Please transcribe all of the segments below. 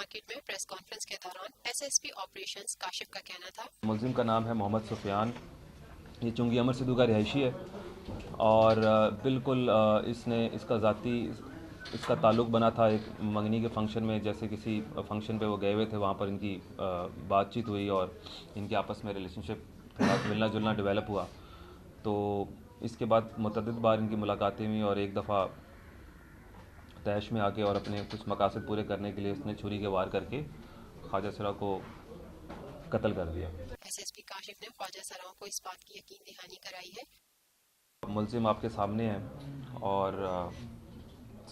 Market में press conference के दौरान एसएसपी ऑपरेशंस काशिफ का कहना था, मुलजिम का नाम है मोहम्मद सुफियान। ये चुंगी अमर सिद्धू का रिहायशी है और बिल्कुल इसका ताल्लुक़ बना था एक मंगनी के फंक्शन में। जैसे किसी फंक्शन पे वो गए हुए थे, वहाँ पर इनकी बातचीत हुई और इनके आपस में रिलेशनशिप थोड़ा मिलना जुलना डेवलप हुआ। तो इसके बाद मुतअद्दिद बार इनकी मुलाकातें हुई और एक दफ़ा तैश में आके और अपने कुछ मकासद पूरे करने के लिए इसने छुरी के वार करके ख्वाजा सरा को कत्ल कर दिया। एसएसपी काशिफ ने ख्वाजा सराओं को इस बात की यकीन दहानी कराई है। मुलजिम आपके सामने है और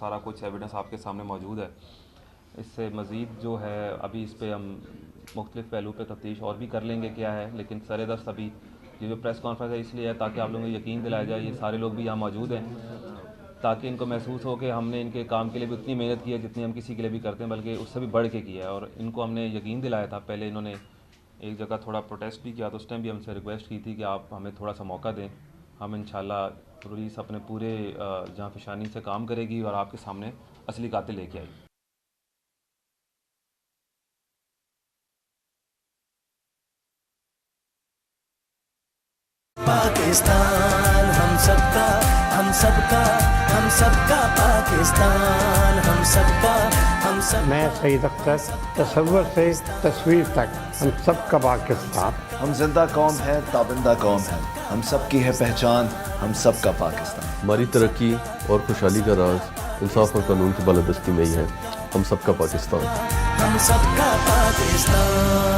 सारा कुछ एविडेंस आपके सामने मौजूद है। इससे मज़ीद जो है अभी इस पर हम मुख्तलिफ़ पहलू पे तफ्तीश और भी कर लेंगे क्या है, लेकिन सरेदस्त अभी ये जो प्रेस कॉन्फ्रेंस है इसलिए है ताकि आप लोगों को यकीन दिलाया जाए, ये सारे लोग भी यहाँ मौजूद हैं, ताकि इनको महसूस हो कि हमने इनके काम के लिए भी उतनी मेहनत की है जितनी हम किसी के लिए भी करते हैं, बल्कि उससे भी बढ़ के किया है। और इनको हमने यकीन दिलाया था। पहले इन्होंने एक जगह थोड़ा प्रोटेस्ट भी किया, तो उस टाइम भी हमसे रिक्वेस्ट की थी कि आप हमें थोड़ा सा मौका दें, हम इंशाल्लाह पुलिस अपने पूरे जहाँ फिशानी से काम करेगी और आपके सामने असली कातिल लेके आएगी। पाकिस्तान हम सबका पाकिस्तान हम सबका मैं सईद अख्तर, तसव्वुर से तस्वीर तक हम सबका पाकिस्तान। हम जिंदा कौम है, ताबिंदा कौम है, हम सब की है पहचान, हम सबका पाकिस्तान। हमारी तरक्की और खुशहाली का राज इंसाफ और कानून की बालादस्ती में ही है। हम सबका पाकिस्तान। हम सबका पाकिस्तान।